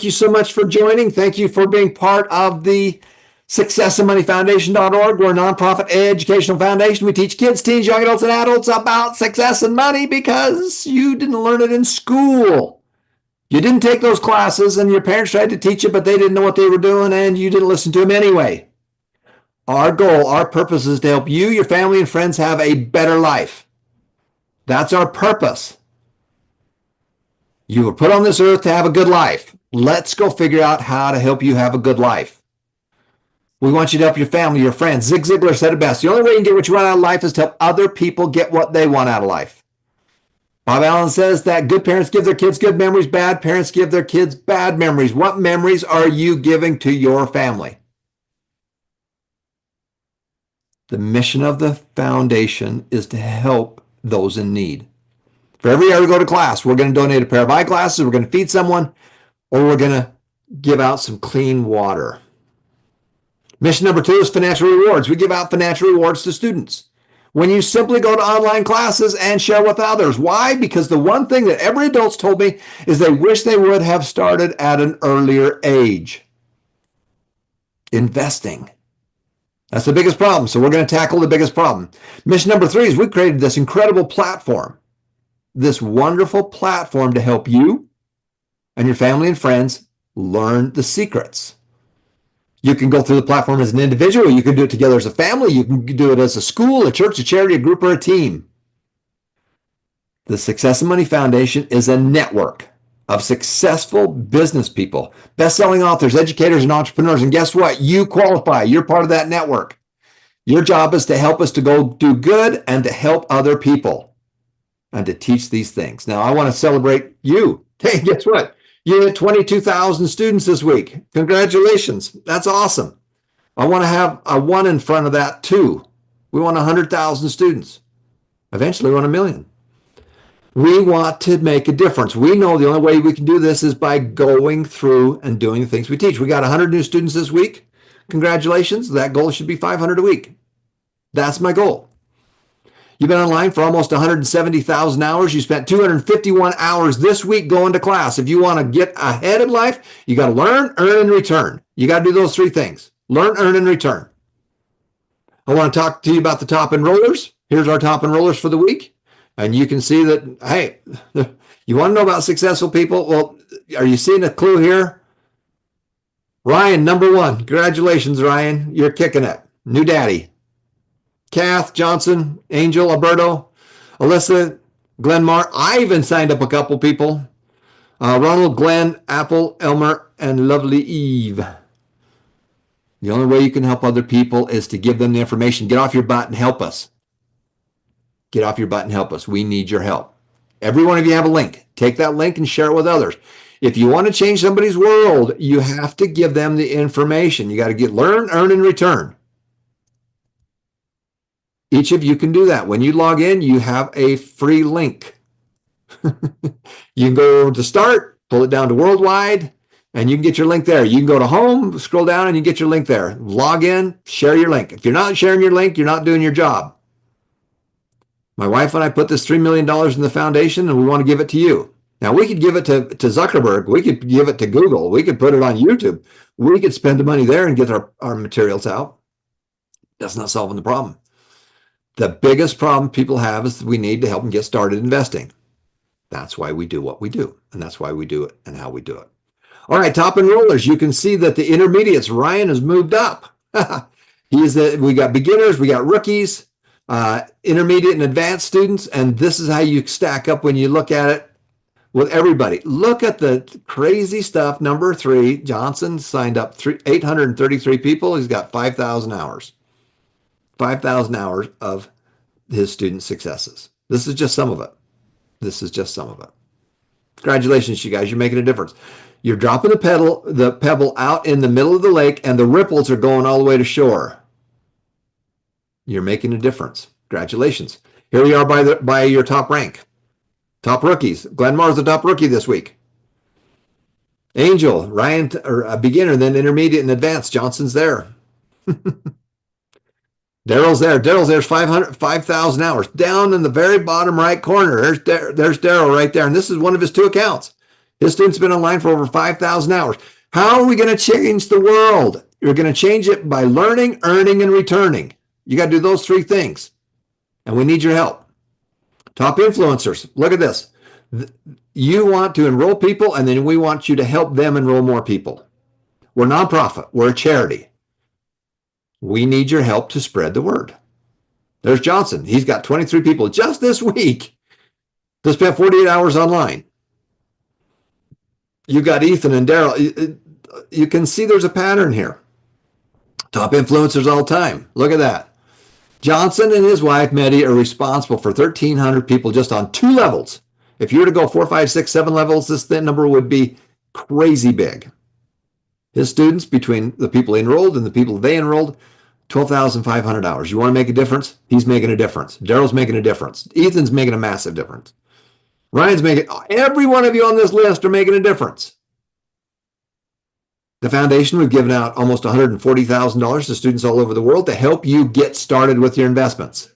Thank you so much for joining. Thank you for being part of the successandmoneyfoundation.org. We're a nonprofit educational foundation. We teach kids, teens, young adults, and adults about success and money because you didn't learn it in school. You didn't take those classes and your parents tried to teach you, but they didn't know what they were doing and you didn't listen to them anyway. Our goal, our purpose is to help you, your family, and friends have a better life. That's our purpose. You were put on this earth to have a good life. Let's go figure out how to help you have a good life. We want you to help your family, your friends. Zig Ziglar said it best. The only way you can get what you want out of life is to help other people get what they want out of life. Bob Allen says that good parents give their kids good memories, bad parents give their kids bad memories. What memories are you giving to your family? The mission of the foundation is to help those in need. For every hour we go to class, we're going to donate a pair of eyeglasses, we're going to feed someone, or we're going to give out some clean water. Mission number 2 is financial rewards. We give out financial rewards to students. When you simply go to online classes and share with others. Why? Because the one thing that every adult's told me is they wish they would have started at an earlier age. Investing. That's the biggest problem. So we're going to tackle the biggest problem. Mission number 3 is we created this incredible platform. This wonderful platform to help you and your family and friends learn the secrets. You can go through the platform as an individual. You can do it together as a family. You can do it as a school, a church, a charity, a group, or a team. The Success and Money Foundation is a network of successful business people, best-selling authors, educators, and entrepreneurs. And guess what? You qualify. You're part of that network. Your job is to help us to go do good and to help other people and to teach these things. Now, I want to celebrate you. Hey, guess what? You had 22,000 students this week. Congratulations. That's awesome. I want to have a 1 in front of that too. We want 100,000 students. Eventually, we want 1 million. We want to make a difference. We know the only way we can do this is by going through and doing the things we teach. We got 100 new students this week. Congratulations. That goal should be 500 a week. That's my goal. You've been online for almost 170,000 hours. You spent 251 hours this week going to class. If you want to get ahead in life, you got to learn, earn, and return. You got to do those 3 things. Learn, earn, and return. I want to talk to you about the top enrollers. Here's our top enrollers for the week. And you can see that, hey, you want to know about successful people? Well, are you seeing a clue here? Ryan, number 1. Congratulations, Ryan. You're kicking it. New daddy. Kath, Johnson, Angel, Alberto, Alyssa, Glenmar. I even signed up a couple people. Ronald, Glenn, Apple, Elmer, and lovely Eve. The only way you can help other people is to give them the information. Get off your butt and help us. Get off your butt and help us. We need your help. Every one of you have a link. Take that link and share it with others. If you want to change somebody's world, you have to give them the information. You got to learn, earn, and return. Each of you can do that. When you log in, you have a free link. You can go to start, pull it down to worldwide, and you can get your link there. You can go to home, scroll down, and you get your link there. Log in, share your link. If you're not sharing your link, you're not doing your job. My wife and I put this $3 million in the foundation, and we want to give it to you. Now, we could give it to Zuckerberg. We could give it to Google. We could put it on YouTube. We could spend the money there and get our materials out. That's not solving the problem. The biggest problem people have is we need to help them get started investing. That's why we do what we do, and that's why we do it and how we do it. All right, top enrollers. You can see that the intermediates, Ryan has moved up. We got beginners, we got rookies, intermediate and advanced students, and this is how you stack up when you look at it with everybody. Look at the crazy stuff. Number 3, Johnson signed up 833 people. He's got 5,000 hours. 5,000 hours of his student successes. This is just some of it. This is just some of it. Congratulations, you guys. You're making a difference. You're dropping the pebble out in the middle of the lake, and the ripples are going all the way to shore. You're making a difference. Congratulations. Here we are by your top rank. Top rookies. Glenmar's the top rookie this week. Angel, Ryan, or a beginner, then intermediate and advanced. Johnson's there. Daryl's there. There's 5,000 hours. Down in the very bottom right corner, there's Daryl right there. And this is one of his 2 accounts. His students have been online for over 5,000 hours. How are we going to change the world? You're going to change it by learning, earning, and returning. You got to do those three things. And we need your help. Top influencers. Look at this. You want to enroll people, and then we want you to help them enroll more people. We're nonprofit. We're a charity. We need your help to spread the word. There's Johnson. He's got 23 people just this week to spend 48 hours online. You got Ethan and Daryl. You can see there's a pattern here. Top influencers all the time. Look at that. Johnson and his wife, Medi, are responsible for 1,300 people just on 2 levels. If you were to go 4, 5, 6, 7 levels, this number would be crazy big. His students, between the people enrolled and the people they enrolled, 12,500 hours. You want to make a difference? He's making a difference. Daryl's making a difference. Ethan's making a massive difference. Ryan's making, every one of you on this list are making a difference. The foundation, we've given out almost $140,000 to students all over the world to help you get started with your investments.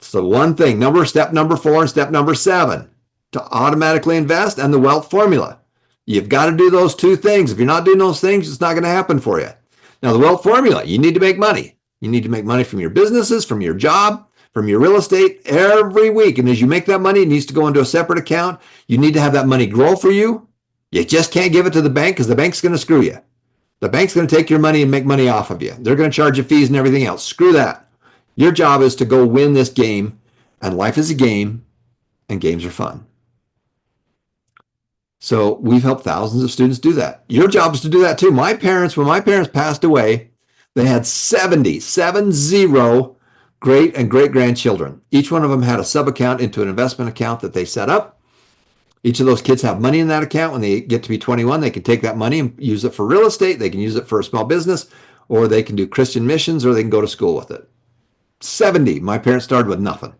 It's the one thing, step number 4 and step number 7, to automatically invest, and the wealth formula. You've got to do those 2 things. If you're not doing those things, it's not going to happen for you. Now, the wealth formula, you need to make money. You need to make money from your businesses, from your job, from your real estate every week. And as you make that money, it needs to go into a separate account. You need to have that money grow for you. You just can't give it to the bank because the bank's going to screw you. The bank's going to take your money and make money off of you. They're going to charge you fees and everything else. Screw that. Your job is to go win this game, and life is a game, and games are fun. So we've helped thousands of students do that. Your job is to do that too. When my parents passed away, they had 70 great and great grandchildren. Each one of them had a sub account into an investment account that they set up. Each of those kids have money in that account. When they get to be 21, they can take that money and use it for real estate. They can use it for a small business, or they can do Christian missions, or they can go to school with it. 70. My parents started with nothing.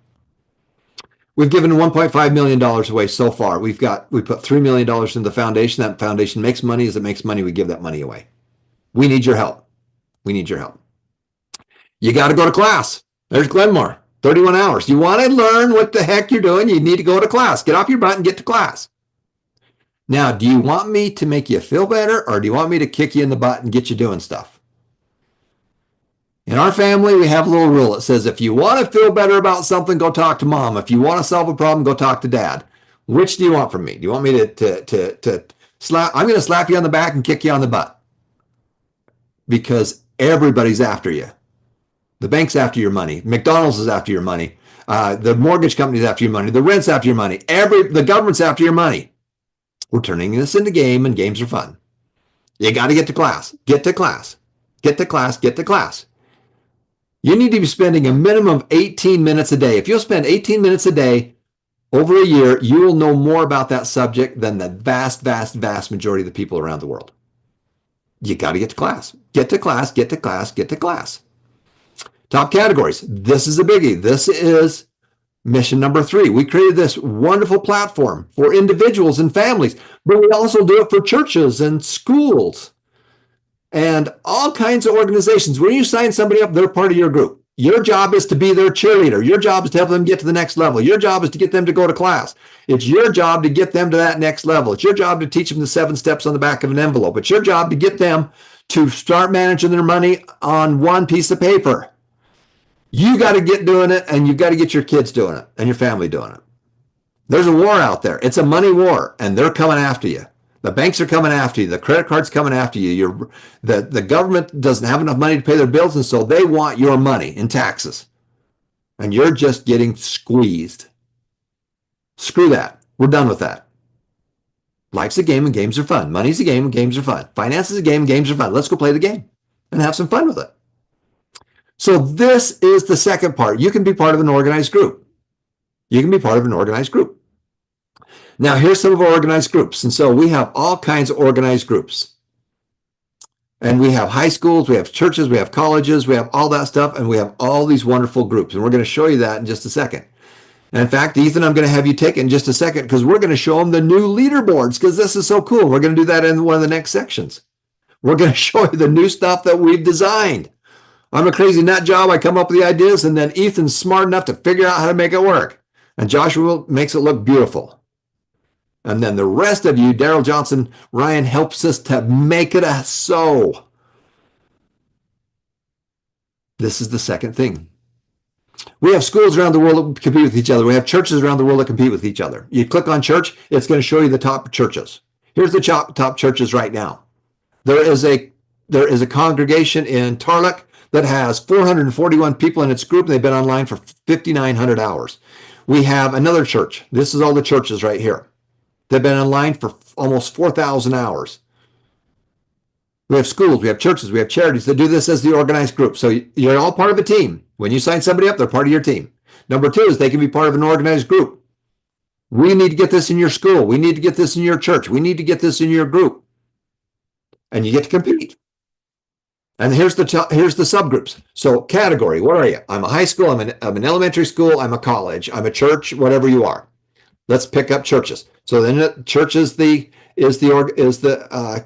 We've given $1.5 million away so far. We put $3 million into the foundation. That foundation makes money. As it makes money, we give that money away. We need your help. We need your help. You got to go to class. There's Glenmore, 31 hours. You want to learn what the heck you're doing, you need to go to class. Get off your butt and get to class. Now, do you want me to make you feel better, or do you want me to kick you in the butt and get you doing stuff? In our family, we have a little rule. It says, if you want to feel better about something, go talk to mom. If you want to solve a problem, go talk to dad. Which do you want from me? Do you want me to slap? I'm going to slap you on the back and kick you on the butt, because everybody's after you. The bank's after your money. McDonald's is after your money. The mortgage company's after your money. The rent's after your money. The government's after your money. We're turning this into game, and games are fun. You got to get to class. Get to class. Get to class. Get to class. You need to be spending a minimum of 18 minutes a day. If you'll spend 18 minutes a day over a year, you will know more about that subject than the vast, vast, vast majority of the people around the world. You got to get to class. Get to class. Get to class. Get to class. Top categories. This is a biggie. This is mission number 3. We created this wonderful platform for individuals and families, but we also do it for churches and schools and all kinds of organizations. When you sign somebody up, they're part of your group. Your job is to be their cheerleader. Your job is to help them get to the next level. Your job is to get them to go to class. It's your job to get them to that next level. It's your job to teach them the 7 steps on the back of an envelope. It's your job to get them to start managing their money on one piece of paper. You got to get doing it, and you've got to get your kids doing it and your family doing it. There's a war out there. It's a money war, and they're coming after you. The banks are coming after you. The credit card's coming after you. The government doesn't have enough money to pay their bills, and so they want your money in taxes. And you're just getting squeezed. Screw that. We're done with that. Life's a game and games are fun. Money's a game and games are fun. Finance is a game and games are fun. Let's go play the game and have some fun with it. So this is the second part. You can be part of an organized group. You can be part of an organized group. Now, here's some of our organized groups. And so we have all kinds of organized groups. And we have high schools, we have churches, we have colleges, we have all that stuff, and we have all these wonderful groups. And we're going to show you that in just a second. And in fact, Ethan, I'm going to have you take it in just a second, because we're going to show them the new leaderboards, because this is so cool. We're going to do that in one of the next sections. We're going to show you the new stuff that we've designed. I'm a crazy nut job. I come up with the ideas, and then Ethan's smart enough to figure out how to make it work. And Joshua makes it look beautiful. And then the rest of you, Daryl Johnson, Ryan, helps us to make it a so. This is the second thing. We have schools around the world that compete with each other. We have churches around the world that compete with each other. You click on church, it's going to show you the top churches. Here's the top churches right now. There is a congregation in Tarlac that has 441 people in its group, and they've been online for 5,900 hours. We have another church. This is all the churches right here. They've been online for almost 4,000 hours. We have schools, we have churches, we have charities that do this as the organized group. So you're all part of a team. When you sign somebody up, they're part of your team. Number two is they can be part of an organized group. We need to get this in your school. We need to get this in your church. We need to get this in your group. And you get to compete. And here's the subgroups. So category, what are you? I'm a high school, I'm an elementary school, I'm a college, I'm a church, whatever you are. Let's pick up churches. So then church is the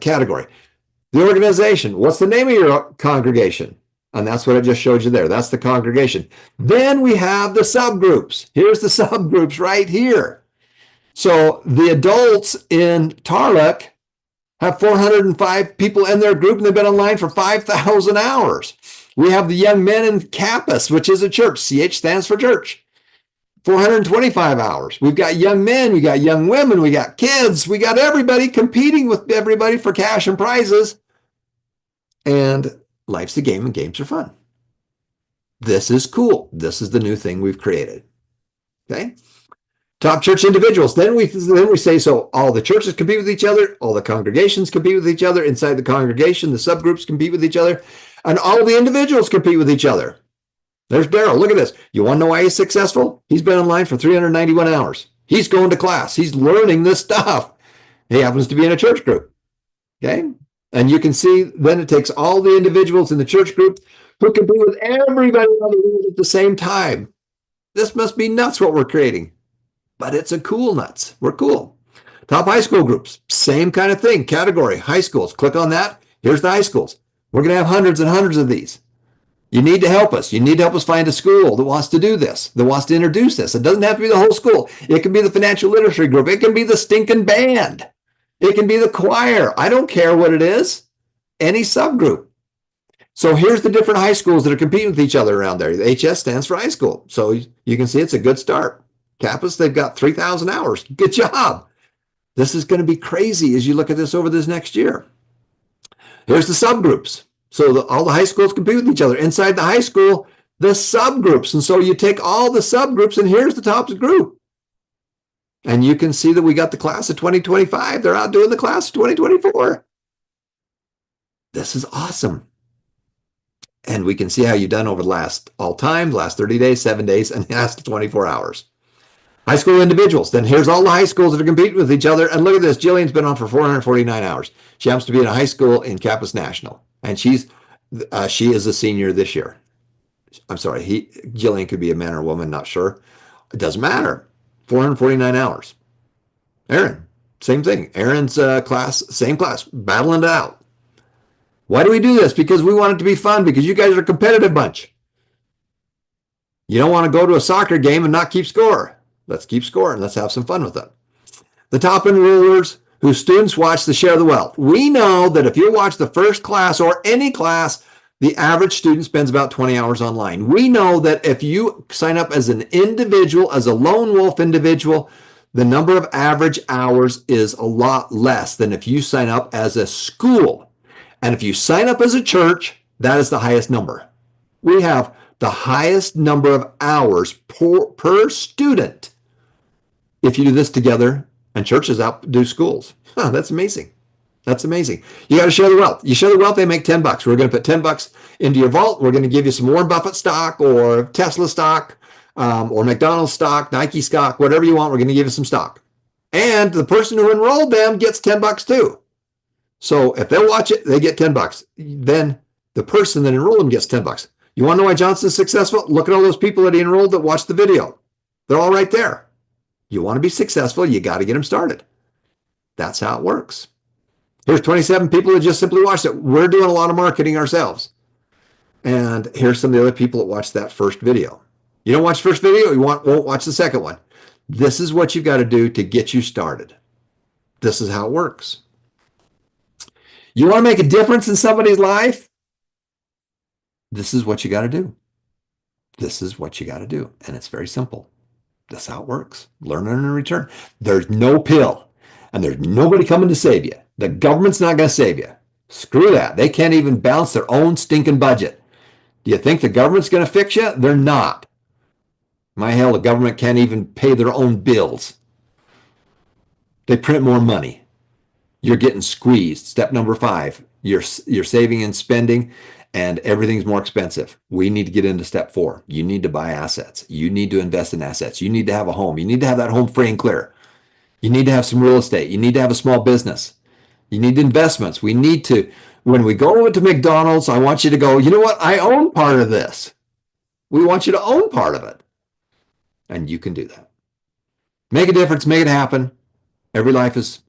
category. The organization, what's the name of your congregation? And that's what I just showed you there. That's the congregation. Then we have the subgroups. Here's the subgroups right here. So the adults in Tarlac have 405 people in their group, and they've been online for 5,000 hours. We have the young men in Kappas, which is a church. CH stands for church. 425 hours. We've got young men, we got young women, we got kids, we got everybody competing with everybody for cash and prizes. And life's a game and games are fun. This is cool. This is the new thing we've created. Okay. Top church individuals. Then we say, so all the churches compete with each other, all the congregations compete with each other. Inside the congregation, the subgroups compete with each other, and all the individuals compete with each other. There's Daryl. Look at this. You want to know why he's successful? He's been online for 391 hours. He's going to class. He's learning this stuff. He happens to be in a church group. Okay. And you can see then it takes all the individuals in the church group who compete with everybody around the world at the same time. This must be nuts what we're creating. But it's a cool nuts. We're cool. Top high school groups, same kind of thing. Category, high schools. Click on that. Here's the high schools. We're going to have hundreds and hundreds of these. You need to help us. You need to help us find a school that wants to do this, that wants to introduce this. It doesn't have to be the whole school. It can be the financial literacy group. It can be the stinking band. It can be the choir. I don't care what it is. Any subgroup. So here's the different high schools that are competing with each other around there. The HS stands for high school. So you can see it's a good start. Kappas, they've got 3,000 hours. Good job. This is going to be crazy as you look at this over this next year. Here's the subgroups. So all the high schools compete with each other. Inside the high school, the subgroups. And so you take all the subgroups, and here's the top group. And you can see that we got the class of 2025. They're outdoing the class of 2024. This is awesome. And we can see how you've done over the last 30 days, 7 days, and the last 24 hours. High school individuals. Then here's all the high schools that are competing with each other. And look at this. Jillian's been on for 449 hours. She happens to be in a high school in Kappas National. And she is a senior this year. I'm sorry. Jillian could be a man or a woman, not sure. It doesn't matter. 449 hours. Aaron, same thing. Aaron's class, same class, battling it out. Why do we do this? Because we want it to be fun, because you guys are a competitive bunch. You don't want to go to a soccer game and not keep score. Let's keep scoring. Let's have some fun with it. The top enrollers whose students watch the Share the Wealth. We know that if you watch the first class or any class, the average student spends about 20 hours online. We know that if you sign up as an individual, as a lone wolf individual, the number of average hours is a lot less than if you sign up as a school. And if you sign up as a church, that is the highest number. We have the highest number of hours per student if you do this together, and churches outdo schools. That's amazing. That's amazing. You got to share the wealth. You share the wealth, they make $10. We're going to put $10 into your vault. We're going to give you some Warren Buffett stock or Tesla stock or McDonald's stock, Nike stock, whatever you want. We're going to give you some stock. And the person who enrolled them gets $10 too. So if they watch it, they get $10. Then the person that enrolled them gets $10. You want to know why Johnson's successful? Look at all those people that he enrolled that watched the video. They're all right there. You want to be successful, you got to get them started. That's how it works. Here's 27 people that just simply watched it. We're doing a lot of marketing ourselves. And here's some of the other people that watched that first video. You don't watch the first video, you won't watch the second one. This is what you've got to do to get you started. This is how it works. You want to make a difference in somebody's life? This is what you got to do. This is what you got to do. And it's very simple. That's how it works. Learn and return. There's no pill, and there's nobody coming to save you. The government's not going to save you. Screw that. They can't even balance their own stinking budget. Do you think the government's going to fix you? They're not. My hell, the government can't even pay their own bills. They print more money. You're getting squeezed. Step number 5, you're saving and spending, and everything's more expensive. We need to get into step 4. You need to buy assets. You need to invest in assets. You need to have a home. You need to have that home free and clear. You need to have some real estate. You need to have a small business. You need investments. We need to, when we go to McDonald's, I want you to go, you know what? I own part of this. We want you to own part of it. And you can do that. Make a difference. Make it happen. Every life is